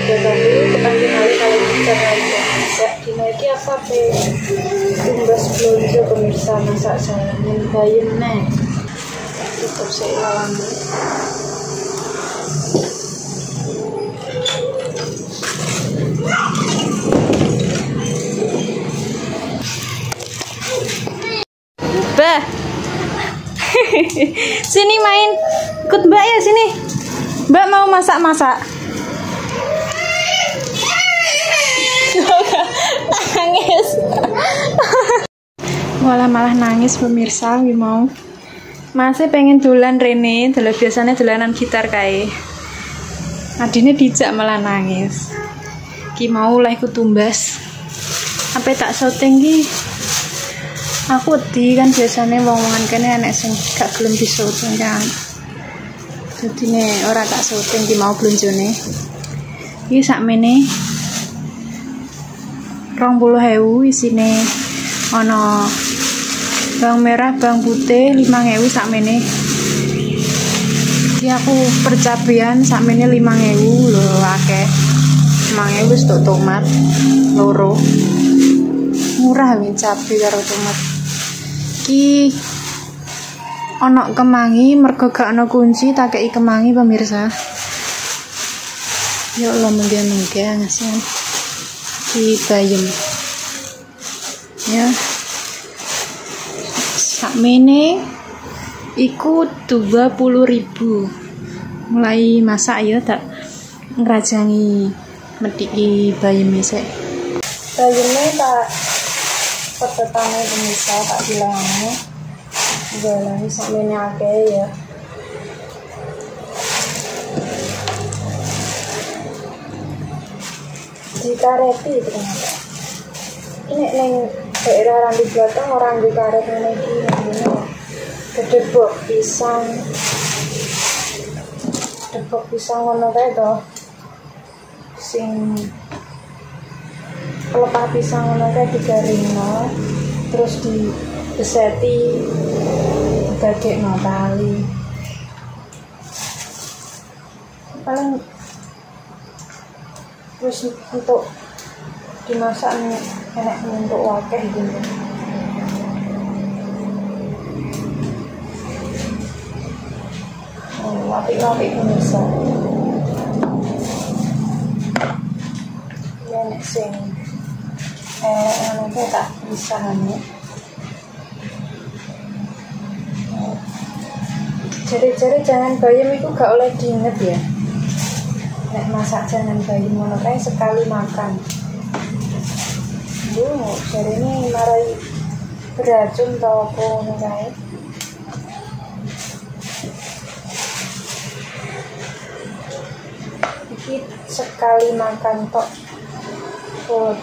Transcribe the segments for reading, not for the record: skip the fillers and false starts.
tapi kepanggil kali kalau bisa aja bisa dinaikin apa tumbas belanja pemirsa masak saya bayam nih tutup seilang bah sini main ikut mbak ya sini mbak mau masak-masak nangis malah nangis pemirsa mau masih pengen dolan Rene dalam biasanya dolanan gitar kae adine dijak malah nangis ki mau lah ikut tumbas sampai tak syuting ki aku wedi kan biasanya wong-wongan kene enek sing gak gelem disyuting kan jadi nih orang tak syuting ki mau blonjone iki sakmene 20.000 isine ana bawang merah bawang putih 5.000 sakmene iki aku percabean sakmene 5.000 lho akeh 5.000 wis tok tomat loro murah win cabe karo tomat iki ana kemangi mergo gak ana kunci tak kei kemangi pemirsa yo lo mengge-mengge ngasihan di bayam ya sakmene iku 20.000 mulai masak ya tak ngerajangi mediki bayame sik bayame tak petetane pemirsa tak bilangane jalan sakmene akeh ya dikareti ternyata ini neng daerah Rambi Batang orang di karet ini gedebok pisang ngono kae to sing pelepah pisang ngono kae digaringno terus dibeseti didadekno tali paling terus untuk dimasak enak untuk wakeh gitu wapi-wapi pemirsa enak sing nanti tak bisa nih jari-jari jangan bayam itu gak oleh diinget ya nek masak jangan bayam ngono kae sekali makan jari ini marai beracun tau apa ngono kae iki sekali makan tok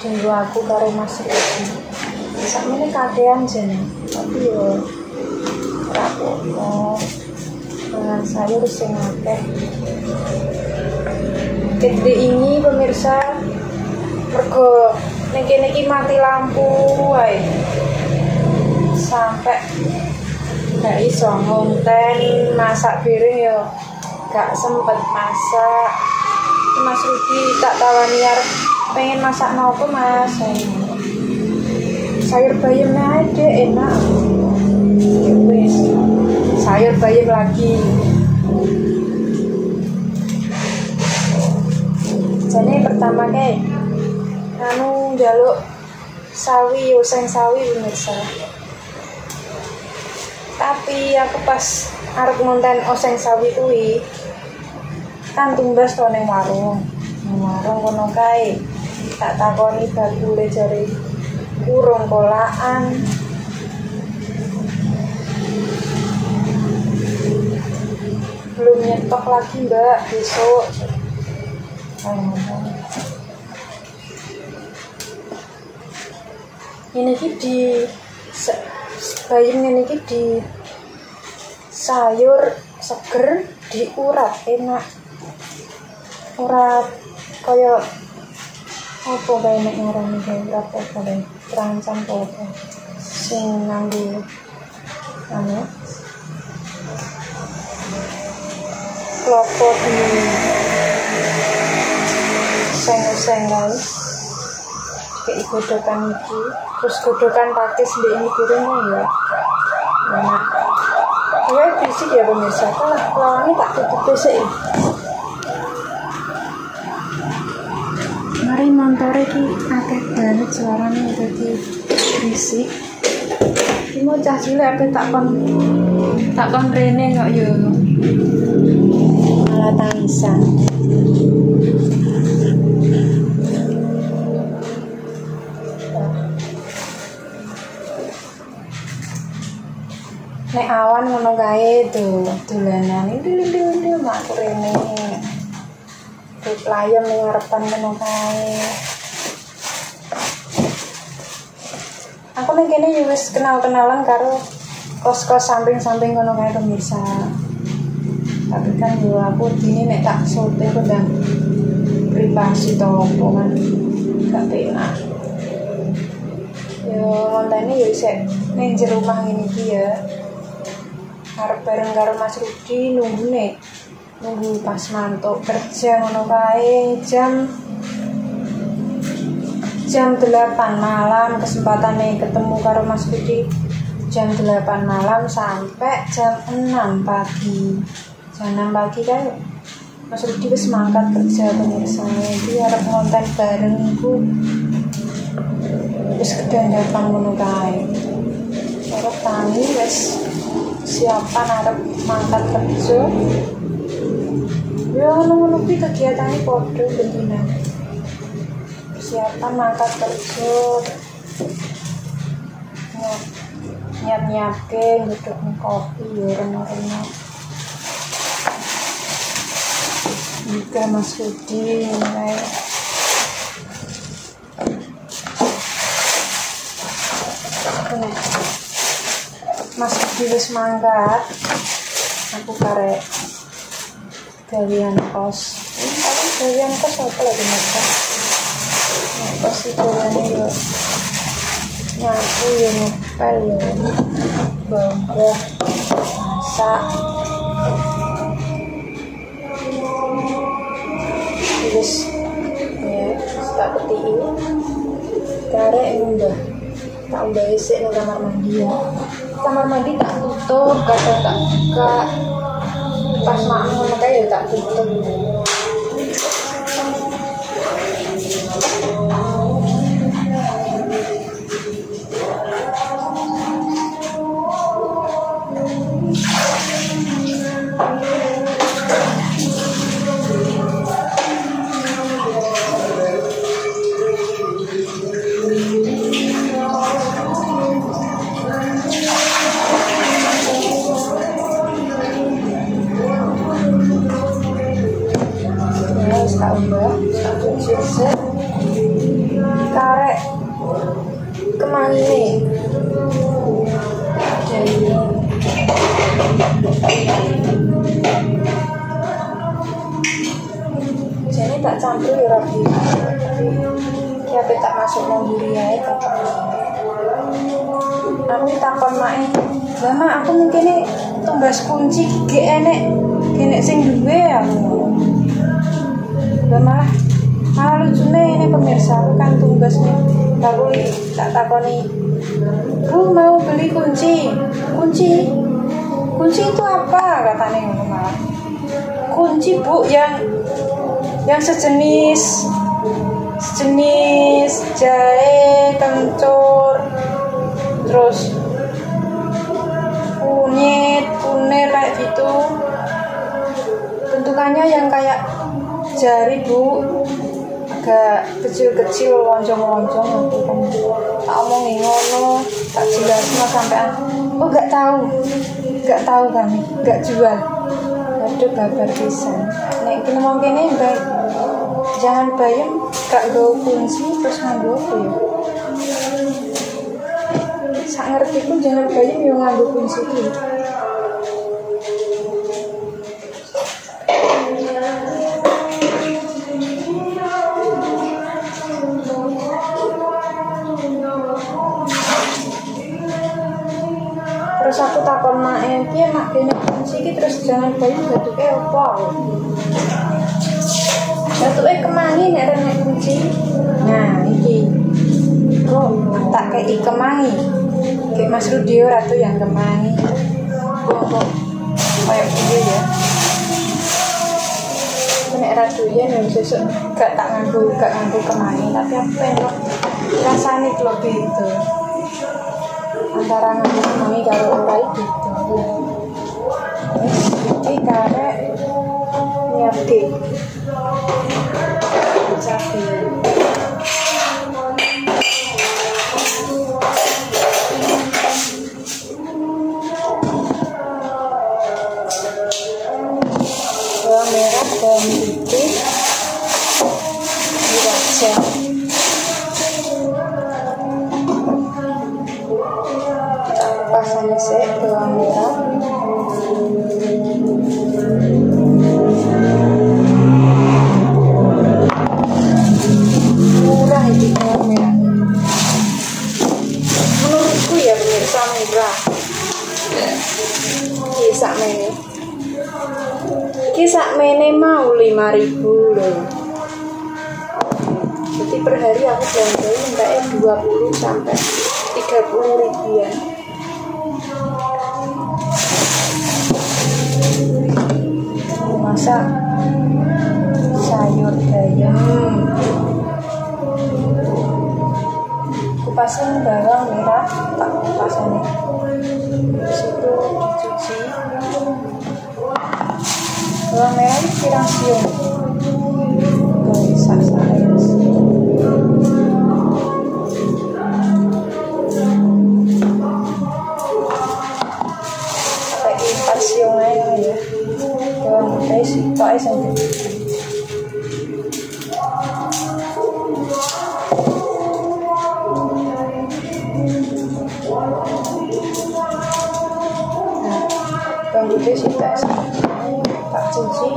dinggo aku karo Mas Rudi sakmene kakean jane tapi yo ora apa-apa dengan sayur sing akeh gede ini pemirsa mergo ning kene iki mati lampu wae sampai gak iso ngonten masak piring yo gak sempet masak Mas Rudi tak tawani arep pengen masak nopo Mas sayur bayam aja enak wis sayur bayam lagi jadi pertama kayak anu njaluk sawi oseng sawi pemirsa tapi aku pas arep ngonten oseng sawi kuwi kan tumbas to ning warung kono kae tak takoni bakule jare kurung kolaan belum nyetok lagi mbak besok ini di bayam ini di sayur seger diurat enak urat kaya apa kae nek ngarani urat apa kae terancam apa sing nganggo anu klapa di oseng kan. Kayak godokan iki, terus godokan pakis di ini piringnya ya. Nah, ya fisik ya pemirsa, kan lawannya tak tutup sih. Mari montore ki akeh banget suaranya jadi berisik. Ki mau cah cilik ape tak kon rene kok yo. Malah tangisan. Nek awan ngono kae tuh, dolanan iki mak rene. Playem ning ngarepan ngono kae. Aku ning kene yo wis kenal-kenalan karo kos-kos samping-samping ngono kae pemirsa. Tapi kan yo aku dini nek tak sote aku ndang privasi to opo kan gak penak. Yo ngontene yo isek ning jero rumah ngene iki ya. Arep bareng karo Mas Rudi nunggu pas mantuk kerja ngono kae jam 8 malam kesempatane ketemu karo Mas Rudi jam 8 malam sampai jam 6 pagi. Jam 6 pagi kan Mas Rudi wis mangkat kerja pemirsa. Iki arep ngonten bareng iku wis kedandapan ngono kae. Arep tangi wis siapan arep mangkat kerja. Ya ngono kuwi kegiatane padha bendina. Persiapan mangkat kerja. Nyiap-nyiapke ngeduk kopi ya reno-reno. Juga Mas Rudi mulai Mas Rudi wis mangkat. Aku karek gawean kos. Ini gawean kos apa lagi mas? Kos itu gaweannya yo nyapu yo ngepel yo bongkar masak. Terus ya tak petik karek udah tak udah isi nang kamar mandi ya. Kamar mandi tak tutup, kadang tak buka. Pas makmum kayak tak tutup. Karek kemangine jadi tak campur ya rapi ya tak masuk mandiri ya aku takon mae lama aku mungkin tumbas kunci gak enek sing duwe aku malah lucune ini pemirsa aku kan tumbas nih aku tak takoni Bu mau beli kunci itu apa katanya malah kunci Bu yang sejenis jahe kencur terus kunir kayak gitu bentukannya yang kayak jari Bu agak kecil-kecil lonjong-lonjong nanti kan tak omongin ngono tak jelasnya sampean oh gak tahu kami gak jual aduh kabar pisan nek iki ngomong kene jangan bayem gak nggo kunci terus nganggo apa ya sak ngerti pun jangan bayem yo nganggo kunci iki terus aku takon mae piye mak dene kunci iki terus jangan bayem bentuke opo batuke kemangi nek nek kunci Nah iki kok tak kayak kemangi kayak Mas Rudio ratu yang kemangi kok kayak gitu ya. Nek ratu ya yang sesuk gak nganggo kemangi, tapi aku pengen rasane lebih itu antara nganggo kemangi karo ora itu. Iki karek nyiapke cabe. Bawang merah, bawang putih, diracik. Kita kupasannya sih bawang merah. Murah ini bawang merah. Menurutku ya pemirsa murah. Sak mene mau 5.000 loh. Jadi per hari aku belanjain kayak 20 sampai 30 ribuan. Masak sayur bayam. Kupasin bawang merah, tak kupasin. Terus itu dicuci. Bawang merah ini pirang siung. Gak bisa saya. Pakai 4 siung aja ya. Bawang putih sitok aja sampai. Bawang putih sitok tak cuci.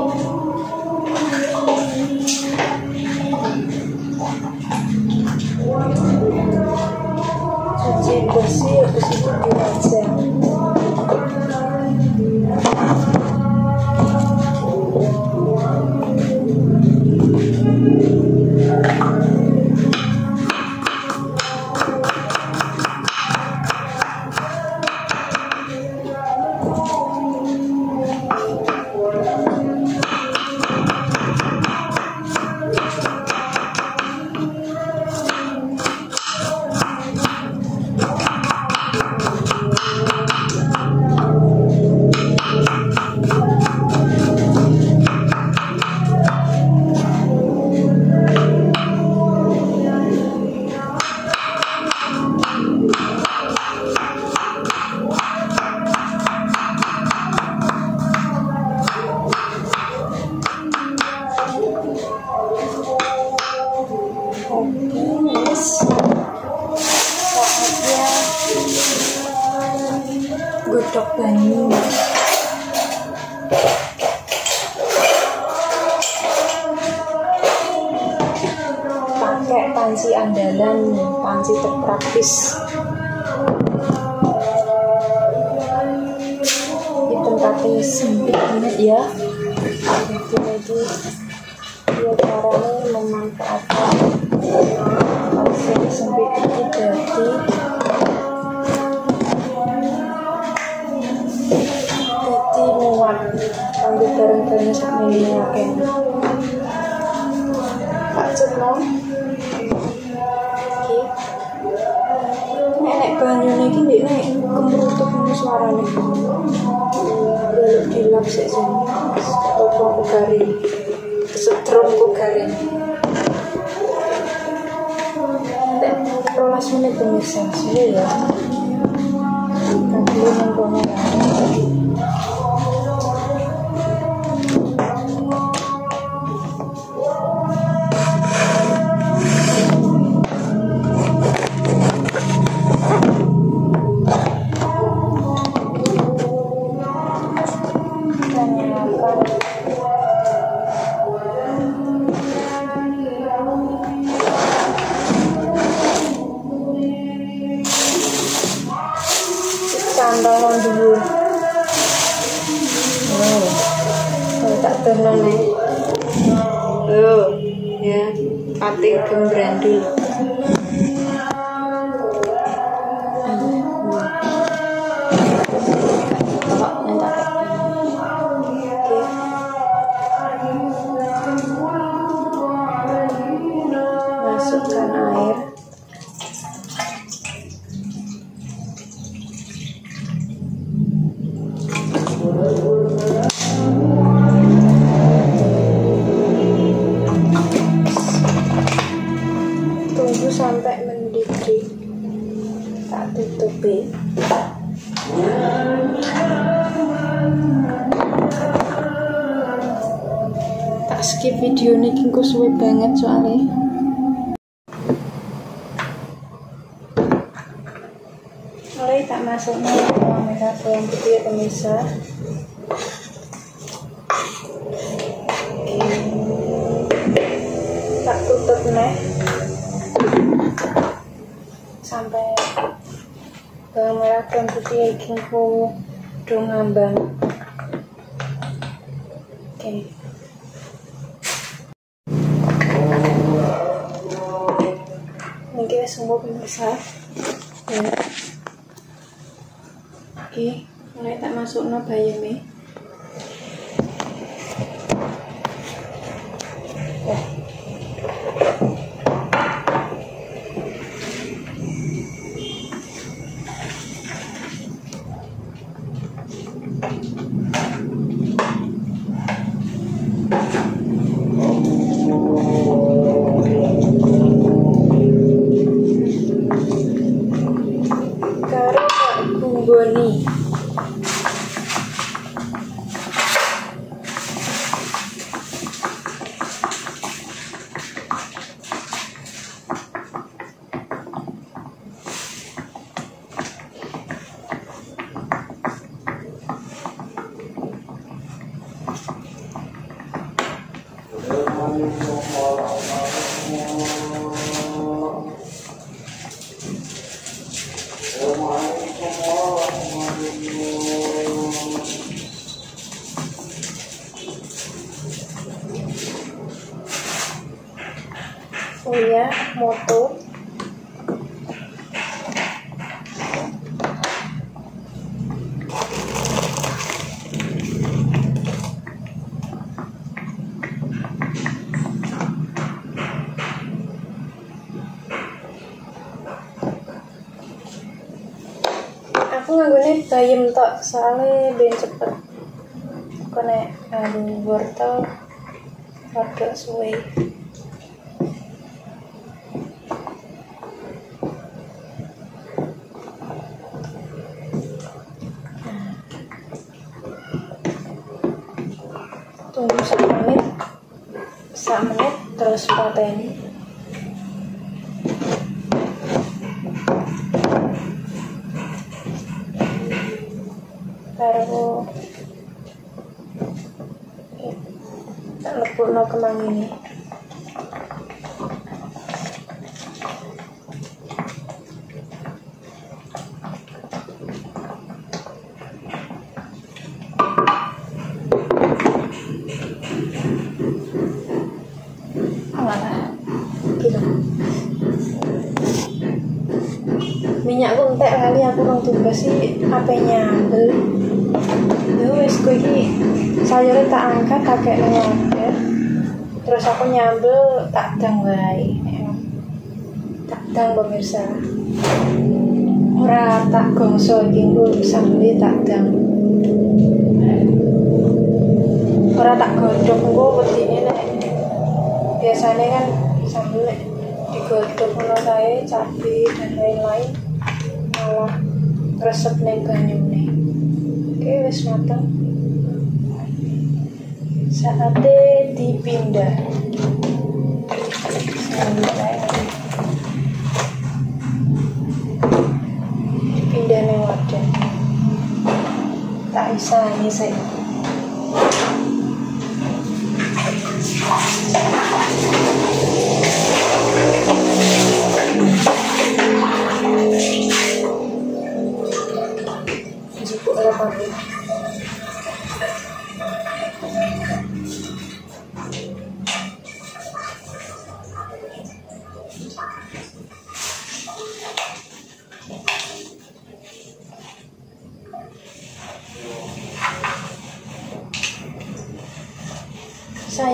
Cuci bersih, habis itu diracik. Saatnya godok banyu. Pakai panci andalan, panci terpraktis. Di tempatnya sempit banget ya. Itu lagi dia caranya memanfaatkan panci sempit itu jadi muat ambil barang-barangnya sampai yakin tak cenom nenek banyu ini nek kemerutuk suaranya belum dilap sih sini atau aku garing setrum aku garing 12 menit pemirsa sudah ya kan belum nongkrongnya sandal dulu. Oh, tak tenang nih. Ya. pate gembrandul. Masukkan air. Tunggu sampai mendidih. Tak tutupi. Tak skip video ini, kingku suwe banget soalnya. Mulai tak masuknya bawang putih ya pemirsa. Tak tutup nih sampai bawang merah dan putih iki do ngambang. Oke. Ini semua pemirsa. Ya. Oke, mulai tak masukno bayame. Karo gunggoni. Punya moto aku nganggone bayam tok soalnya ben cepet kene wortel rada suwe. Tunggu 1 menit terus pateni. Baru tak lebokno kemangine. Minyakku entek kali aku rong tugas sih apa nyambel. Ya wis kowe iki sayure tak angkat kakek nang wadah. Terus aku nyambel tak dang wae. Tak dang pemirsa. Ora tak gongso iki nggo sambel tak dang. Ora tak godhog engko wedine nek biasanya kan sambel digodhog ngono kae cabai dan lain-lain malah resep neng banyune. Oke wis mateng, saatnya dipindah. Dipindah neng wadah, tak bisa nyisek.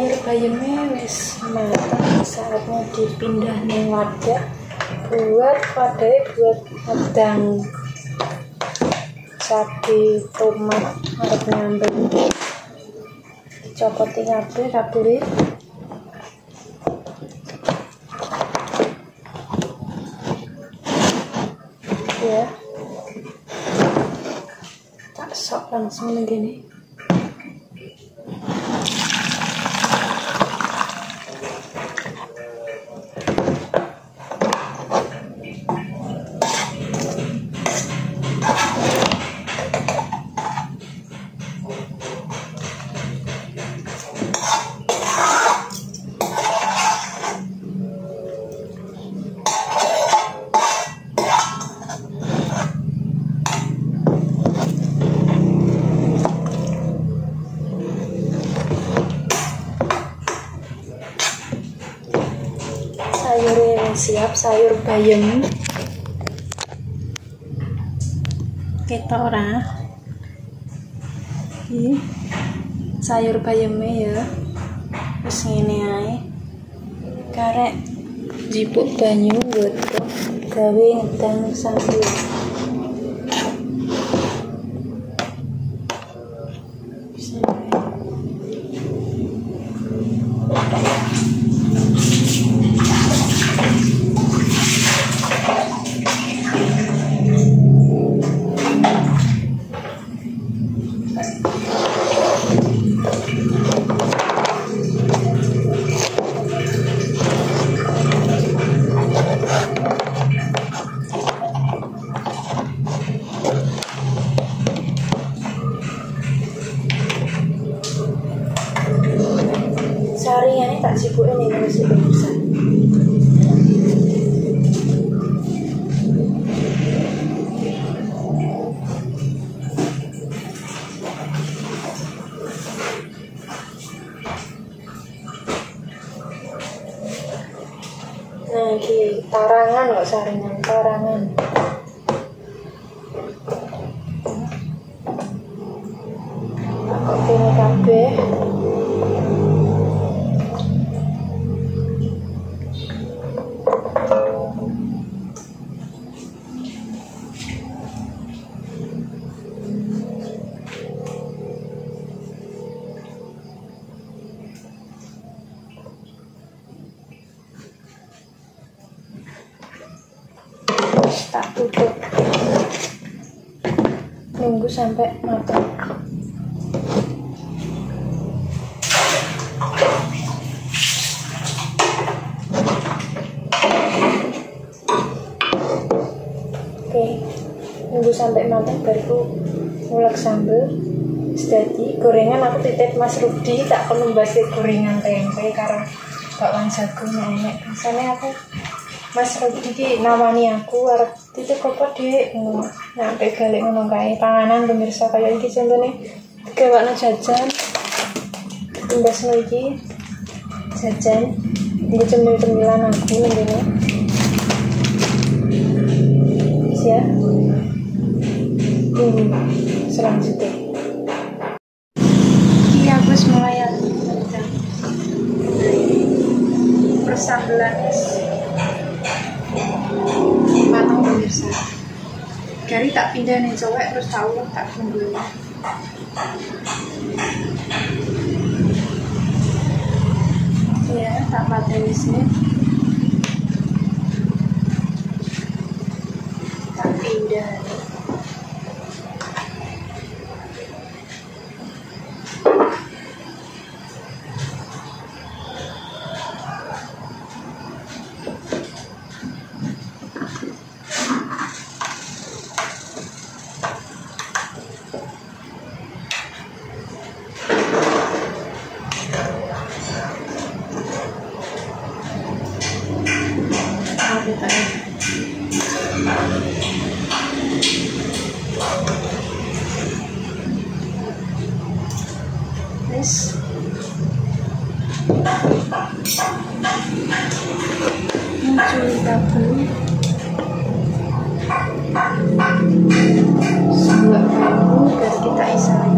sayur bayamnya wis matang, saatnya dipindah nih wadah buat wedang sapi tomat arep nyambel dicopoti kabeh ya, tak sok langsung begini. Sayurnya siap, sayur bayam kita ora ini sayur bayamnya ya terus ngene ae karek jipuk banyu godhog gawe ngedang sambel. Seharian tak sibukin nih masih pemirsa. Nah, di tarangan kok saringan tarangan. Kok kene kabeh. Tak tutup, nunggu sampai matang. Oke, nunggu sampai matang baru ngulek sambel. Jadi gorengan aku titip Mas Rudi, tak perlu mbase gorengan tempe karena bakwan jagung enek. Biasanya aku Mas Rudi ki nawani aku arep titip apa Dik, nyampe galek ngono kae panganan pemirsa kaya iki contone digawakno jajan tumbasno iki jajan nggo cemil-cemilan aku ning kene ya. Tunggu selanjutnya ini aku mulai persambelan matang pemirsa. Gari tak pindah nih cowok terus tahu tak tunggu. Ya tak pateni sini. Tak pindah. Yes. Mencuri tabung sebuah bambu dan kita isari.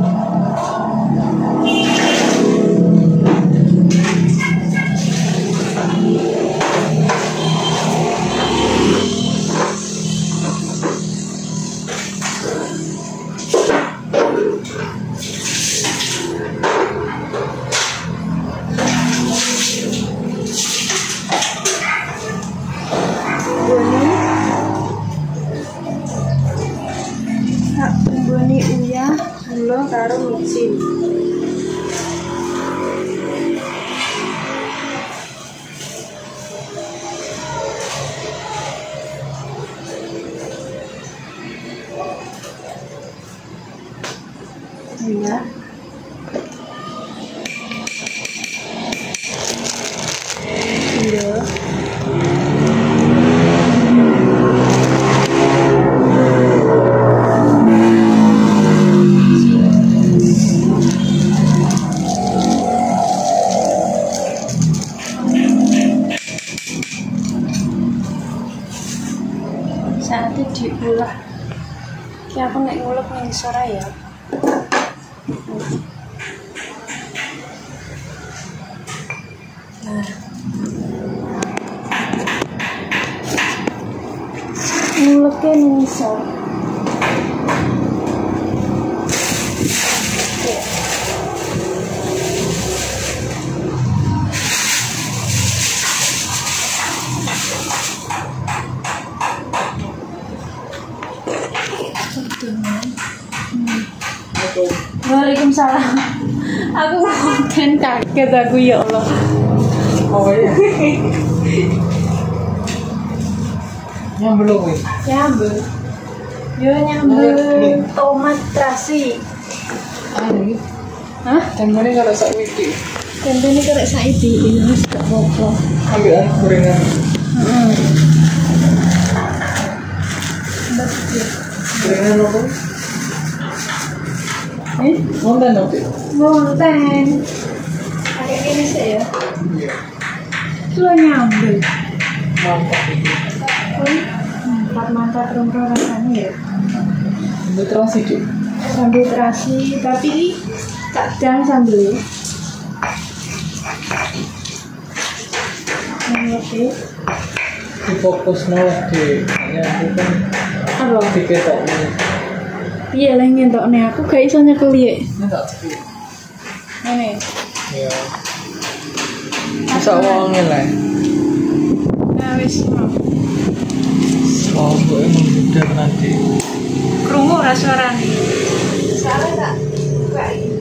diulah. Ki aku nek ngulek ning sore ya. Nah. Nguleknya ning sore. Waalaikumsalam. Aku konten kaget aku ya Allah. Oh iya. Nyambel kowe. Nyambel. Yo nyambel tomat terasi. Ini. Hah? Tempene kalau sak wiki. Tempe ini karek saiki ini wis gak apa-apa. Ambil gorengan. Heeh. Gorengan apa? Wonten opo? Wonten. Kayak ini sih ya. Iya. Lu nyambel. Mantap iki. Mantap rong-rong rasanya ya. Untuk terasi, Dik. Sambil terasi, tapi kadang sambel. Oke. Difokusno di ya bukan Apa? diketokne. Iya lah ngentokne aku gak iso nyekel ye. Enggak cepet. Ngene. Iya. Bisa wonge lah. Nah wis mau. Oh, gue emang udah nanti. Krungu ora suarane. Salah tak? Buka iki.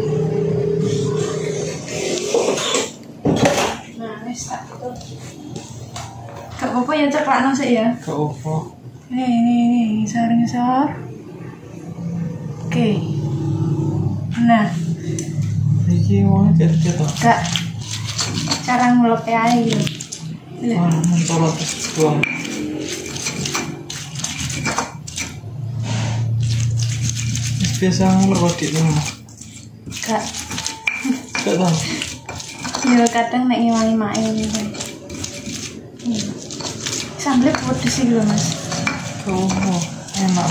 Nah, wis tak tutup. Gak apa-apa ya ceklakno sik ya. Gak apa. Nih, ngisor. Oke. Nah, Iki mau cetok. gak cara ngulek ae. Wah, mentolot buang. Biasa ngulek di rumah. Gak. Gak tahu. Ya kadang nek ngewangi mae ngene. Sambel pedes iki lho, Mas. Oh, enak.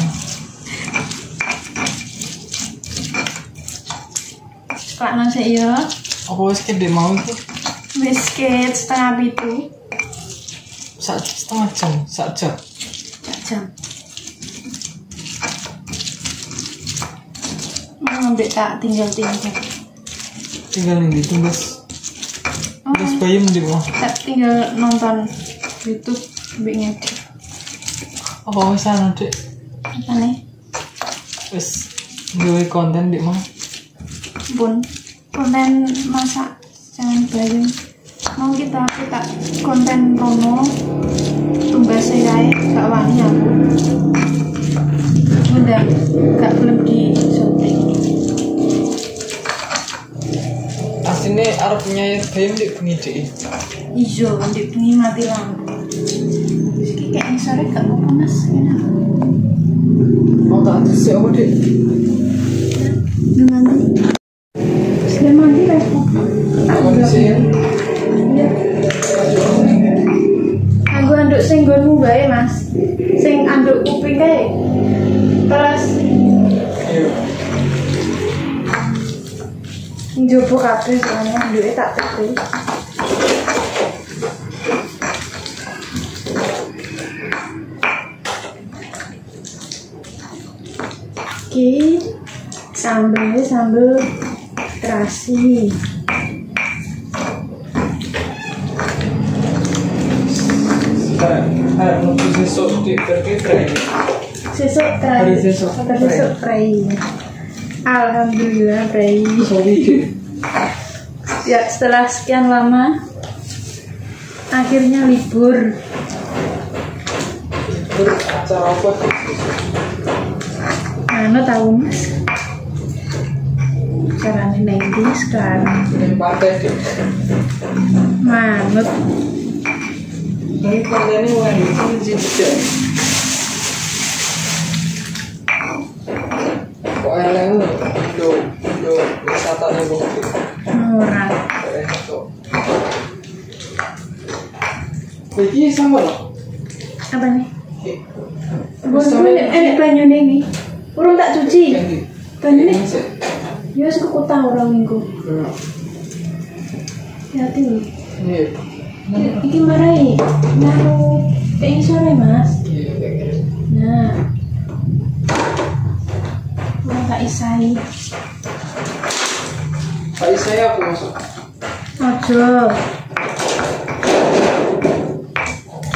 Ceklakno sik ya. Apa wis kene mau iki? Biskuit setengah pitu. Setengah jam, sak jam. Sak jam. Ngambil tak tinggal. Tinggal ini tugas. Tugas bayam di rumah. Tak tinggal nonton YouTube mbek ngedit. Apa wis ana, Dik? Apane? Wis gawe konten di mana? Pun konten masak jangan bayang. Mau kita konten promo tumbas kae gak wani aku. Udah gak belum di syuting. Asline arep nyayat bayam di bengi, Dik. Ijo ndek bengi mati lampu. Wis iki kayak sore gak mau panas kena. Mau tak adus apa, Dik? Mandi. Sudah mandi lah. Mandi sih. Iya. Aku anduk sing nggonmu bae, Mas. Sing anduk kuping kae. Terus Iya. njobo kabeh soalnya anduke tak tepi. Oke, sambel terasi. Harap nunggu sesuk di berkira. Sesuk Hari sesuk fry. Alhamdulillah fry. Sorry. Ya setelah sekian lama akhirnya libur. Acara apa? Mana tahu Mas? Caranya nanti sekarang. Yang partai deh. Manut. Ini partainya wah ini jijik. Kok eleng do wisatanya begitu. Murah. Begini sama loh. Apa nih? Enak banyu ini. Urung tak cuci. Banyu ini. Ya wis kekutan ora minggu. Hati nih. Iki marai. Naruh pengen sore Mas. Nah. Mau tak isai. Tak isai aku masuk. Ojo.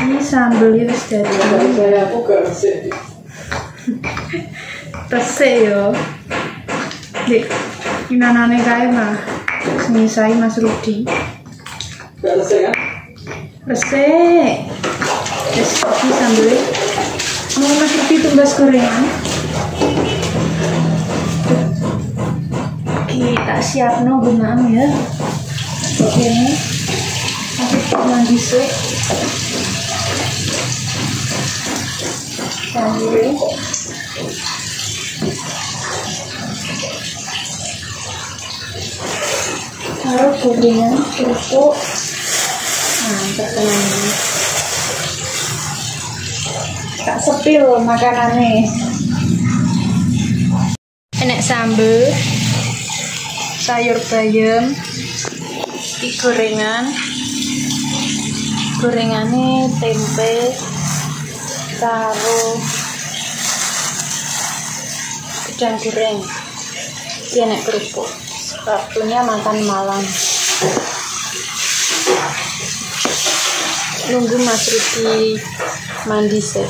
Ini sambelnya wis dari. Saya aku gak resik. Resik yo. Dik, inanane kae mah. Semisai Mas Rudi. Gak resik kan? Resik. Wis iki sambelnya. Mau Mas Rudi tumbas gorengan. Kita siapno gunaan ya. Oke. Aku mandi sih. Sambil taruh gorengan kerupuk. Mantap teman. Tak sepil makanannya. Enek sambel, sayur bayam, gorengannya tempe karo udang goreng. Ini enek kerupuk. Waktunya makan malam. Nunggu Mas Rudi mandi sih.